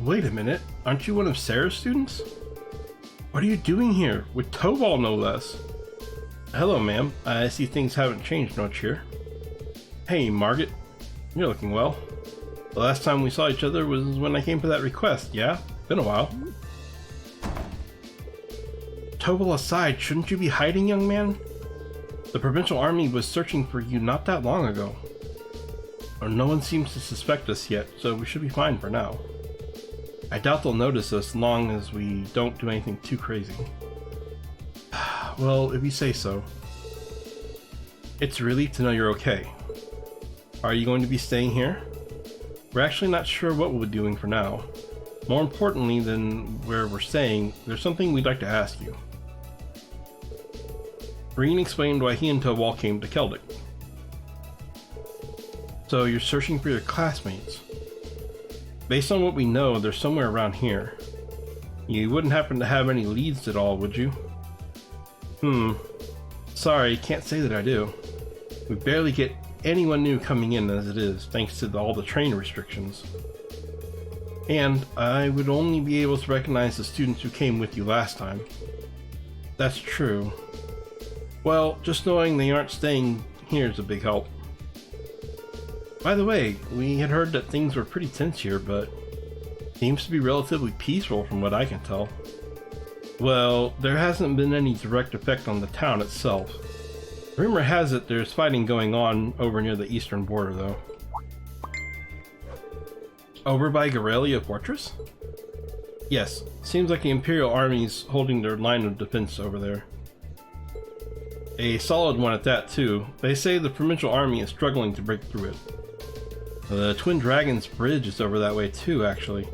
Wait a minute, aren't you one of Sarah's students? What are you doing here, with Tobal no less? Hello, ma'am. I see things haven't changed much here. Hey, Margaret. You're looking well. The last time we saw each other was when I came for that request, yeah? Been a while. Tobal aside, shouldn't you be hiding, young man? The provincial army was searching for you not that long ago. No one seems to suspect us yet, so we should be fine for now. I doubt they'll notice us long as we don't do anything too crazy. Well, if you say so. It's a relief to know you're okay. Are you going to be staying here? We're actually not sure what we'll be doing for now. More importantly than where we're staying, there's something we'd like to ask you. Rean explained why he and Tobal came to Celtic. So you're searching for your classmates. Based on what we know, they're somewhere around here. You wouldn't happen to have any leads at all, would you? Sorry, can't say that I do. We barely get anyone new coming in as it is, thanks to all the train restrictions. And I would only be able to recognize the students who came with you last time. That's true. Well, just knowing they aren't staying here is a big help. By the way, we had heard that things were pretty tense here, but seems to be relatively peaceful from what I can tell. Well, there hasn't been any direct effect on the town itself. Rumor has it there's fighting going on over near the eastern border, though. Over by Garelia Fortress? Yes, seems like the Imperial Army's holding their line of defense over there. A solid one at that, too. They say the Provincial Army is struggling to break through it. The Twin Dragons Bridge is over that way too, actually.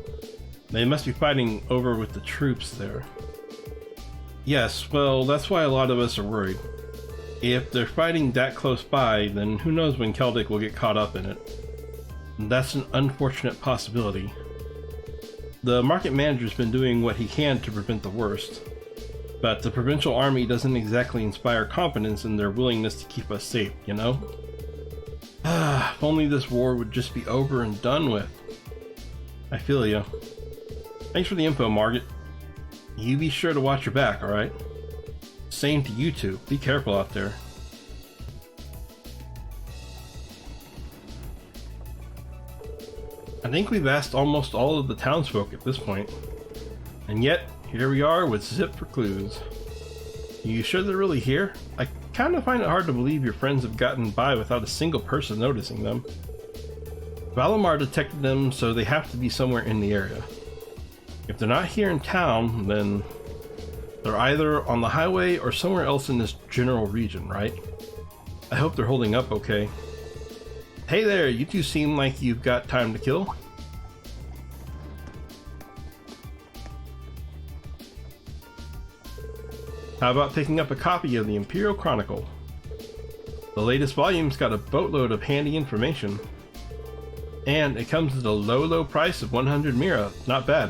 They must be fighting over with the troops there. Yes, well, that's why a lot of us are worried. If they're fighting that close by, then who knows when Celtic will get caught up in it. That's an unfortunate possibility. The market manager's been doing what he can to prevent the worst, but the Provincial Army doesn't exactly inspire confidence in their willingness to keep us safe, you know? If only this war would just be over and done with. I feel ya. Thanks for the info, Margaret. You be sure to watch your back, alright? Same to you two. Be careful out there. I think we've asked almost all of the townsfolk at this point. And yet, here we are with zip for clues. You sure they're really here? I kind of find it hard to believe your friends have gotten by without a single person noticing them. Valimar detected them, so they have to be somewhere in the area. If they're not here in town, then they're either on the highway or somewhere else in this general region, right? I hope they're holding up okay. Hey there, you two seem like you've got time to kill. How about picking up a copy of the Imperial Chronicle? The latest volume's got a boatload of handy information. And it comes at a low price of 100 mira. Not bad,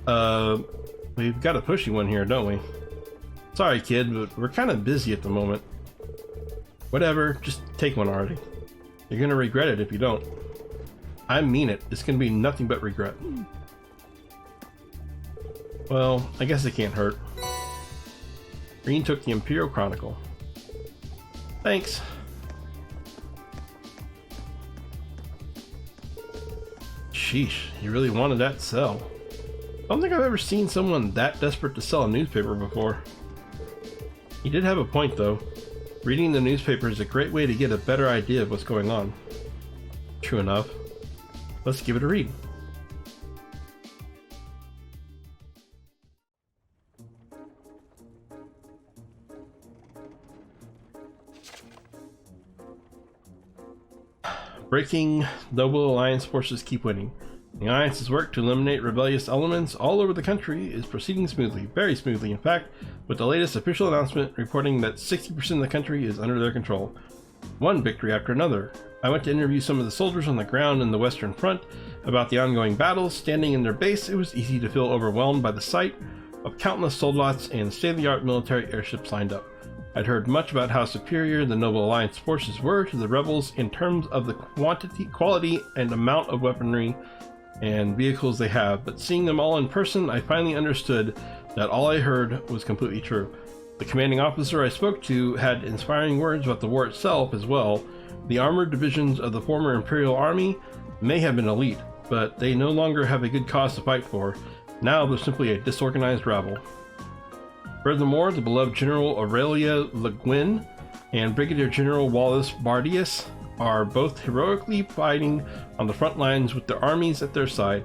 huh? We've got a pushy one here, don't we? Sorry, kid, but we're kind of busy at the moment. Whatever, just take one already. You're gonna regret it if you don't. I mean it. It's gonna be nothing but regret. Well, I guess it can't hurt. Rean took the Imperial Chronicle. Thanks. Sheesh, you really wanted that to sell. I don't think I've ever seen someone that desperate to sell a newspaper before. He did have a point though. Reading the newspaper is a great way to get a better idea of what's going on. True enough. Let's give it a read. Breaking, Noble Alliance forces keep winning. The Alliance's work to eliminate rebellious elements all over the country is proceeding smoothly, very smoothly in fact, with the latest official announcement reporting that 60% of the country is under their control. One victory after another. I went to interview some of the soldiers on the ground in the Western Front about the ongoing battles. Standing in their base, it was easy to feel overwhelmed by the sight of countless soldads and state-of-the-art military airships lined up. I'd heard much about how superior the Noble Alliance forces were to the rebels in terms of the quality and amount of weaponry and vehicles they have, but seeing them all in person, I finally understood that all I heard was completely true. The commanding officer I spoke to had inspiring words about the war itself as well. The armored divisions of the former Imperial Army may have been elite, but they no longer have a good cause to fight for. Now they're simply a disorganized rabble. Furthermore, the beloved General Aurelia Le Guin and Brigadier General Wallace Bardius are both heroically fighting on the front lines with their armies at their side.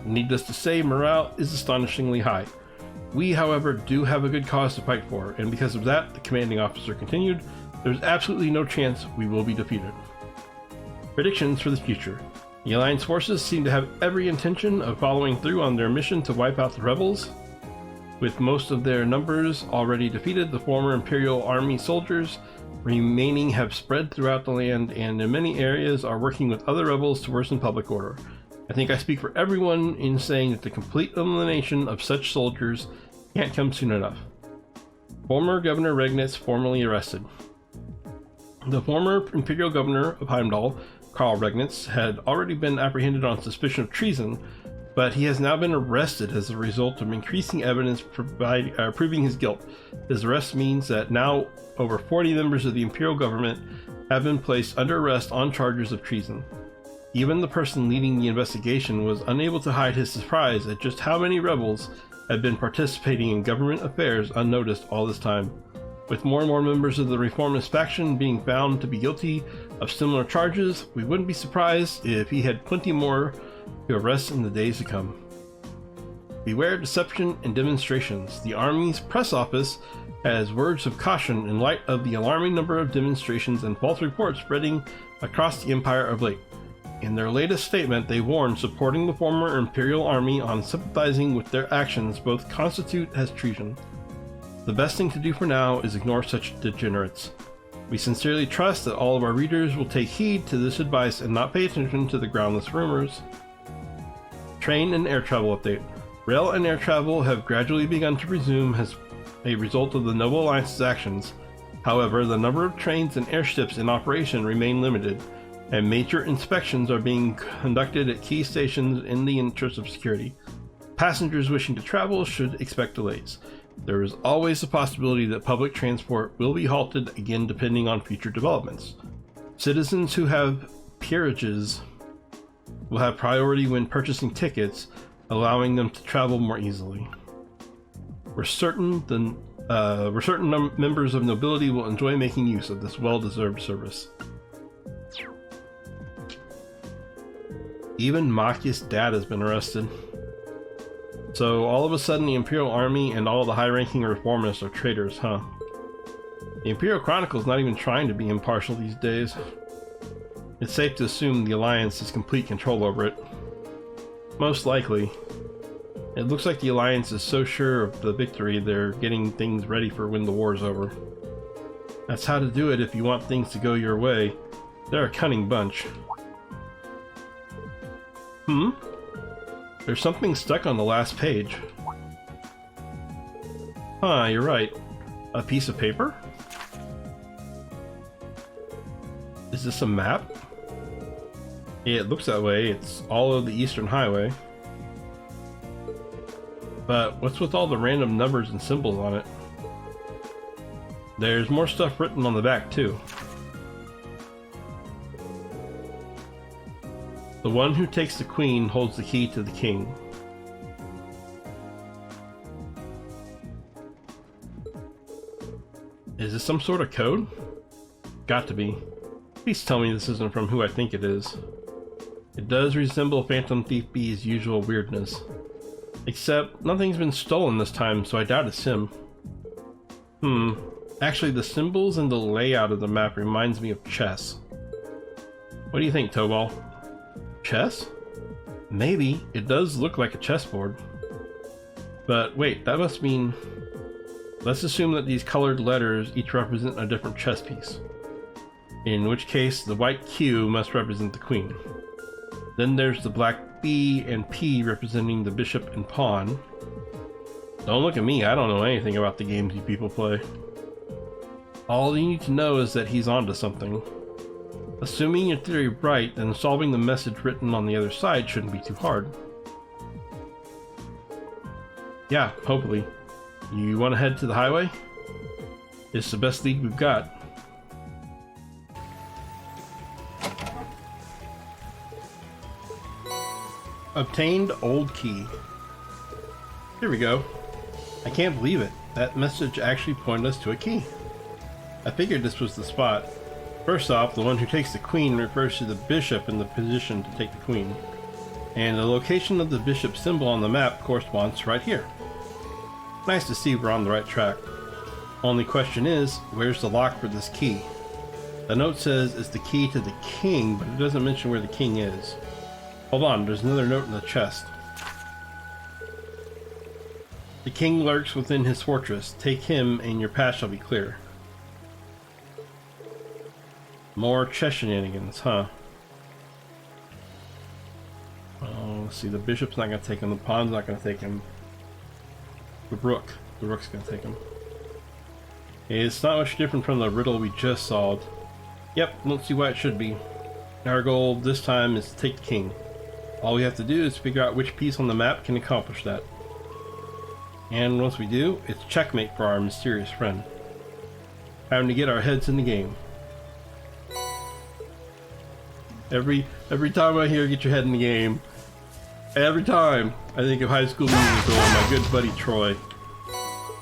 Needless to say, morale is astonishingly high. We, however, do have a good cause to fight for, and because of that, the commanding officer continued, there's absolutely no chance we will be defeated. Predictions for the future. The Alliance forces seem to have every intention of following through on their mission to wipe out the rebels. With most of their numbers already defeated, the former Imperial Army soldiers remaining have spread throughout the land and in many areas are working with other rebels to worsen public order. I think I speak for everyone in saying that the complete elimination of such soldiers can't come soon enough. Former Governor Regnitz formally arrested. The former Imperial Governor of Heimdall, Karl Regnitz, had already been apprehended on suspicion of treason, but he has now been arrested as a result of increasing evidence proving his guilt. His arrest means that now over 40 members of the Imperial government have been placed under arrest on charges of treason. Even the person leading the investigation was unable to hide his surprise at just how many rebels had been participating in government affairs unnoticed all this time. With more and more members of the reformist faction being found to be guilty of similar charges, we wouldn't be surprised if he had plenty more to arrest in the days to come. Beware deception and demonstrations. The Army's press office has words of caution in light of the alarming number of demonstrations and false reports spreading across the Empire of late. In their latest statement, they warned supporting the former Imperial Army on sympathizing with their actions both constitute as treason. The best thing to do for now is ignore such degenerates. We sincerely trust that all of our readers will take heed to this advice and not pay attention to the groundless rumors. Train and air travel update. Rail and air travel have gradually begun to resume as a result of the Noble Alliance's actions. However, the number of trains and airships in operation remain limited, and major inspections are being conducted at key stations in the interest of security. Passengers wishing to travel should expect delays. There is always the possibility that public transport will be halted again depending on future developments. Citizens who have peerages will have priority when purchasing tickets, allowing them to travel more easily. We're certain members of nobility will enjoy making use of this well-deserved service. Even Machia's dad has been arrested. So all of a sudden the Imperial Army and all the high-ranking reformists are traitors, huh? The Imperial Chronicle's not even trying to be impartial these days. It's safe to assume the Alliance has complete control over it. Most likely. It looks like the Alliance is so sure of the victory they're getting things ready for when the war's over. That's how to do it if you want things to go your way. They're a cunning bunch. There's something stuck on the last page. Huh, you're right. A piece of paper? Is this a map? Yeah, it looks that way. It's all of the Eastern Highway. But what's with all the random numbers and symbols on it? There's more stuff written on the back too. The one who takes the queen holds the key to the king. Is this some sort of code? Got to be. Please tell me this isn't from who I think it is. It does resemble Phantom Thief B's usual weirdness. Except nothing's been stolen this time, so I doubt it's him. Actually, the symbols and the layout of the map reminds me of chess. What do you think, Tobal? Chess? Maybe. It does look like a chessboard. But wait, that must mean... Let's assume that these colored letters each represent a different chess piece. In which case, the white Q must represent the queen. Then there's the black B and P representing the bishop and pawn. Don't look at me, I don't know anything about the games you people play. All you need to know is that he's onto something. Assuming your theory right, then solving the message written on the other side shouldn't be too hard. Yeah, hopefully. You want to head to the highway? It's the best lead we've got. Obtained old key. Here we go. I can't believe it. That message actually pointed us to a key. I figured this was the spot. First off, the one who takes the queen refers to the bishop in the position to take the queen. And the location of the bishop symbol on the map corresponds to right here. Nice to see we're on the right track. Only question is, where's the lock for this key? The note says it's the key to the king, but it doesn't mention where the king is. Hold on, there's another note in the chest. The king lurks within his fortress. Take him and your path shall be clear. More chess shenanigans, huh? Oh, let's see, the bishop's not going to take him, the pawn's not going to take him. The rook's going to take him. It's not much different from the riddle we just solved. Yep, don't see why it should be. Our goal this time is to take the king. All we have to do is figure out which piece on the map can accomplish that. And once we do, it's checkmate for our mysterious friend. Time to get our heads in the game. Every time I hear "get your head in the game," every time I think of High School Musical and my good buddy Troy.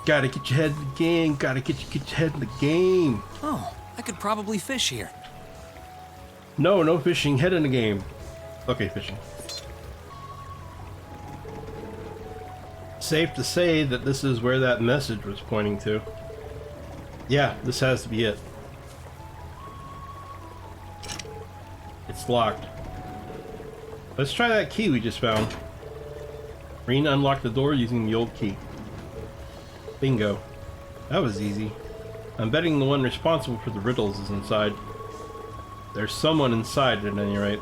Gotta get your head in the game. Gotta get your head in the game. Oh, I could probably fish here. No fishing. Head in the game. Okay, fishing. Safe to say that this is where that message was pointing to. Yeah, this has to be it. It's locked. Let's try that key we just found. Rean unlocked the door using the old key. Bingo. That was easy. I'm betting the one responsible for the riddles is inside. There's someone inside at any rate.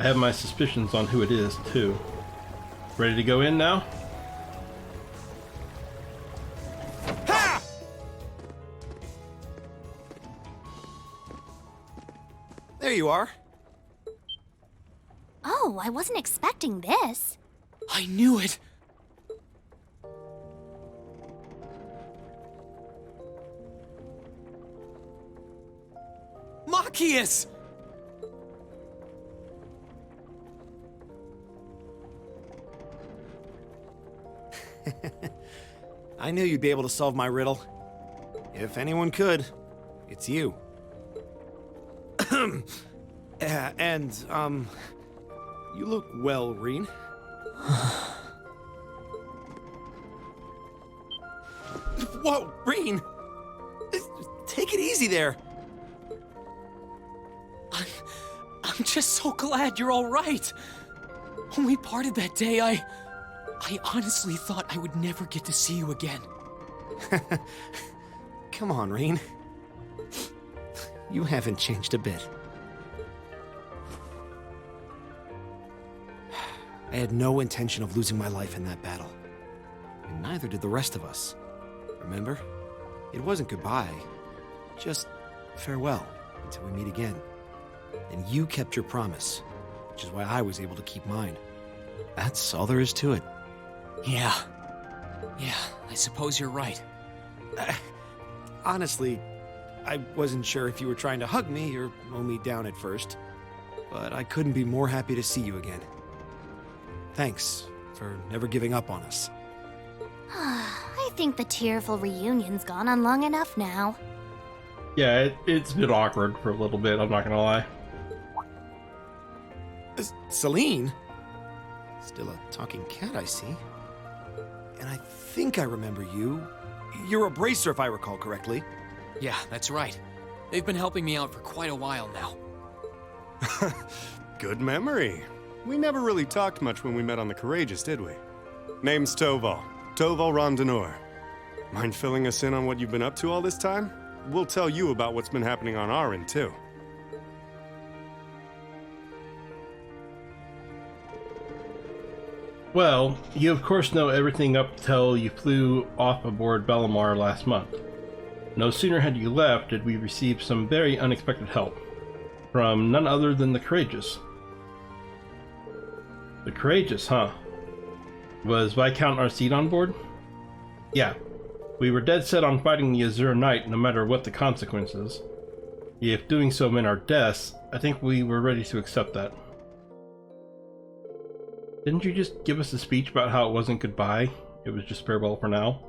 I have my suspicions on who it is, too. Ready to go in now? Ha! There you are. Oh, I wasn't expecting this. I knew it. Machias! I knew you'd be able to solve my riddle. If anyone could, it's you. You look well, Rean. Whoa, Rean! Take it easy there. I'm just so glad you're all right. When we parted that day, I honestly thought I would never get to see you again. Come on, Rean. You haven't changed a bit. I had no intention of losing my life in that battle. And neither did the rest of us. Remember? It wasn't goodbye. Just farewell until we meet again. And you kept your promise, which is why I was able to keep mine. That's all there is to it. Yeah, I suppose you're right. Honestly, I wasn't sure if you were trying to hug me or mow me down at first, but I couldn't be more happy to see you again. Thanks for never giving up on us. I think the tearful reunion's gone on long enough now. Yeah, it's a bit awkward for a little bit, I'm not gonna lie. Celine? Still a talking cat, I see. And I think I remember you. You're a bracer, if I recall correctly. Yeah, that's right. They've been helping me out for quite a while now. Good memory. We never really talked much when we met on the Courageous, did we? Name's Toval. Toval Rondenor. Mind filling us in on what you've been up to all this time? We'll tell you about what's been happening on our end, too. Well, you of course know everything up till you flew off aboard Bellamar last month. No sooner had you left did we receive some very unexpected help. from none other than the Courageous. The Courageous, huh? Was Viscount Arcide on board? Yeah. We were dead set on fighting the Azure Knight no matter what the consequences. If doing so meant our deaths, I think we were ready to accept that. Didn't you just give us a speech about how it wasn't goodbye? It was just farewell for now?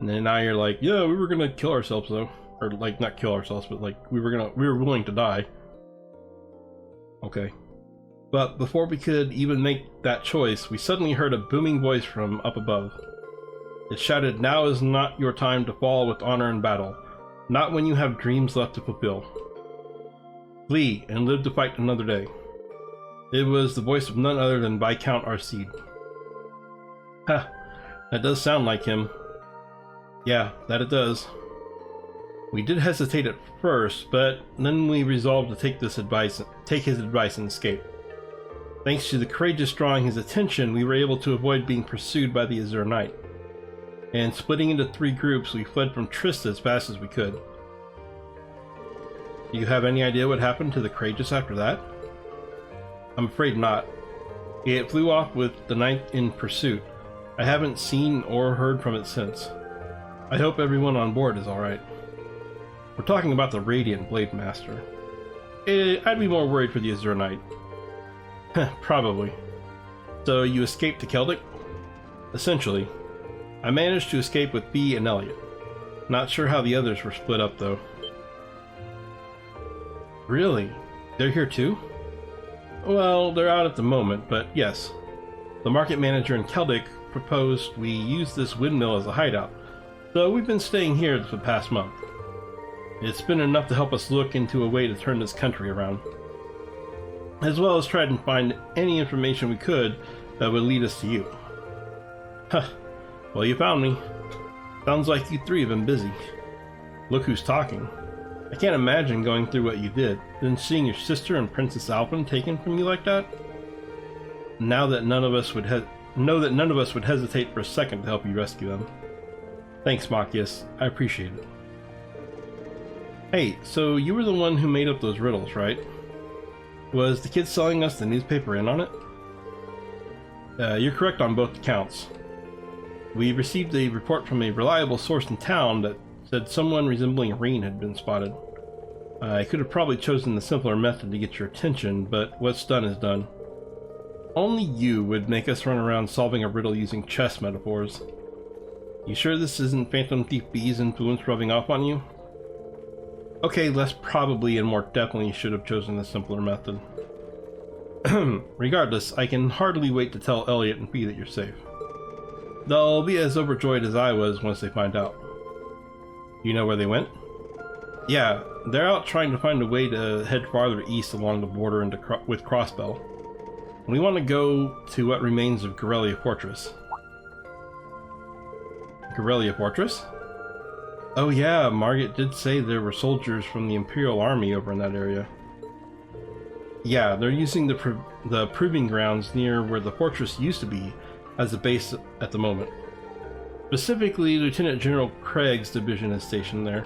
And then now you're like, yeah, we were gonna kill ourselves though. Or like, not kill ourselves, but like, we were willing to die. Okay. But before we could even make that choice, we suddenly heard a booming voice from up above. It shouted, "Now is not your time to fall with honor in battle. Not when you have dreams left to fulfill. Flee and live to fight another day." It was the voice of none other than Viscount Arcide. Ha, that does sound like him. Yeah, that it does. We did hesitate at first, but then we resolved to take his advice and escape. Thanks to the Courageous drawing his attention, we were able to avoid being pursued by the Azure Knight. And splitting into 3 groups, we fled from Trista as fast as we could. Do you have any idea what happened to the Courageous after that? I'm afraid not. It flew off with the Knight in pursuit. I haven't seen or heard from it since. I hope everyone on board is alright. We're talking about the Radiant Blade Master. I'd be more worried for the Azure Knight. Probably. So you escaped to Celtic? Essentially. I managed to escape with Bee and Elliot. Not sure how the others were split up though. Really? They're here too? Well, they're out at the moment, but yes. The market manager in Celtic proposed we use this windmill as a hideout, so we've been staying here for the past month. It's been enough to help us look into a way to turn this country around, as well as try to find any information we could that would lead us to you. Huh. Well, you found me. Sounds like you 3 have been busy. Look who's talking. I can't imagine going through what you did, then seeing your sister and Princess Alphen taken from you like that. Now that none of us would hesitate for a second to help you rescue them. Thanks, Machias. I appreciate it. Hey, so you were the one who made up those riddles, right? Was the kid selling us the newspaper in on it? You're correct on both accounts. We received a report from a reliable source in town that said someone resembling Rean had been spotted. I could have probably chosen the simpler method to get your attention, but what's done is done. Only you would make us run around solving a riddle using chess metaphors. You sure this isn't Phantom Thief B's influence rubbing off on you? Okay, less probably and more definitely should have chosen the simpler method. Regardless, I can hardly wait to tell Elliot and Bee that you're safe. They'll be as overjoyed as I was once they find out. You know where they went? Yeah, they're out trying to find a way to head farther east along the border with Crossbell. We want to go to what remains of Garrelia Fortress. Garrelia Fortress? Oh yeah, Margit did say there were soldiers from the Imperial Army over in that area. Yeah, they're using the proving grounds near where the fortress used to be as a base at the moment. Specifically, Lieutenant General Craig's division is stationed there.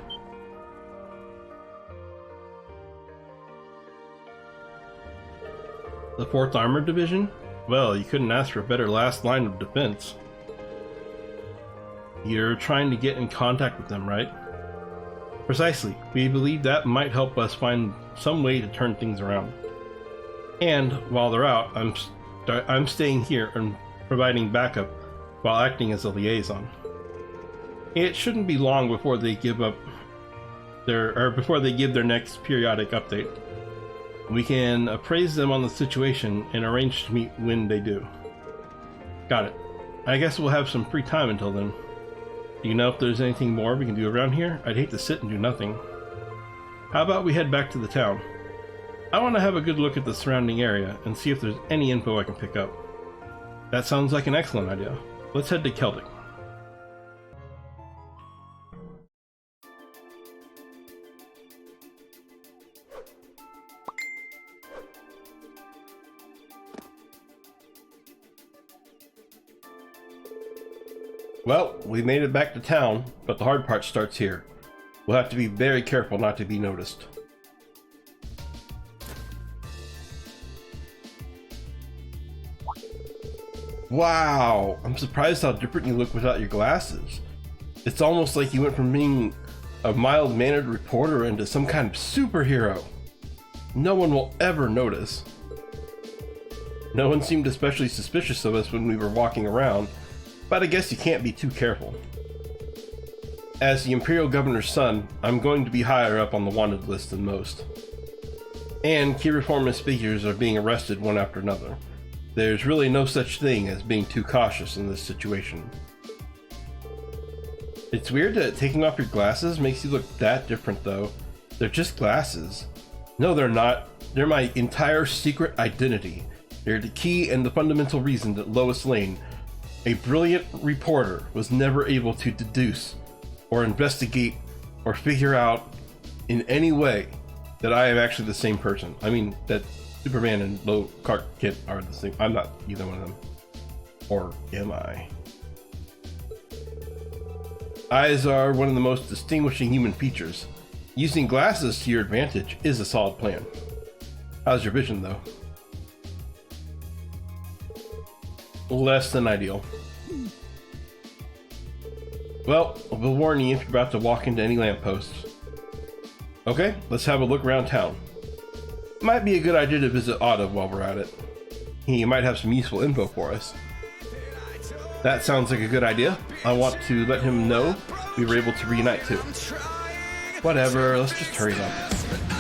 The 4th Armored Division? Well, you couldn't ask for a better last line of defense. You're trying to get in contact with them, right? Precisely. We believe that might help us find some way to turn things around. And while they're out, I'm staying here and providing backup while acting as a liaison. It shouldn't be long before they give their next periodic update. We can appraise them on the situation and arrange to meet when they do. Got it. I guess we'll have some free time until then. Do you know if there's anything more we can do around here? I'd hate to sit and do nothing. How about we head back to the town? I want to have a good look at the surrounding area and see if there's any info I can pick up. That sounds like an excellent idea. Let's head to Celtic. Well, we made it back to town, but the hard part starts here. We'll have to be very careful not to be noticed. Wow, I'm surprised how different you look without your glasses. It's almost like you went from being a mild-mannered reporter into some kind of superhero. No one will ever notice. No one seemed especially suspicious of us when we were walking around, but I guess you can't be too careful. As the Imperial Governor's son, I'm going to be higher up on the wanted list than most. And key reformist figures are being arrested one after another. There's really no such thing as being too cautious in this situation. It's weird that taking off your glasses makes you look that different though. They're just glasses. No, they're not. They're my entire secret identity. They're the key and the fundamental reason that Lois Lane, a brilliant reporter, was never able to deduce or investigate or figure out in any way that I am actually the same person. I mean, that Superman and Clark Kent are the same. I'm not either one of them. Or am I? Eyes are one of the most distinguishing human features. Using glasses to your advantage is a solid plan. How's your vision, though? Less than ideal. Well, we'll warn you if you're about to walk into any lampposts. Okay, let's have a look around town. Might be a good idea to visit Otto while we're at it. He might have some useful info for us. That sounds like a good idea. I want to let him know we were able to reunite too. Whatever, let's just hurry up.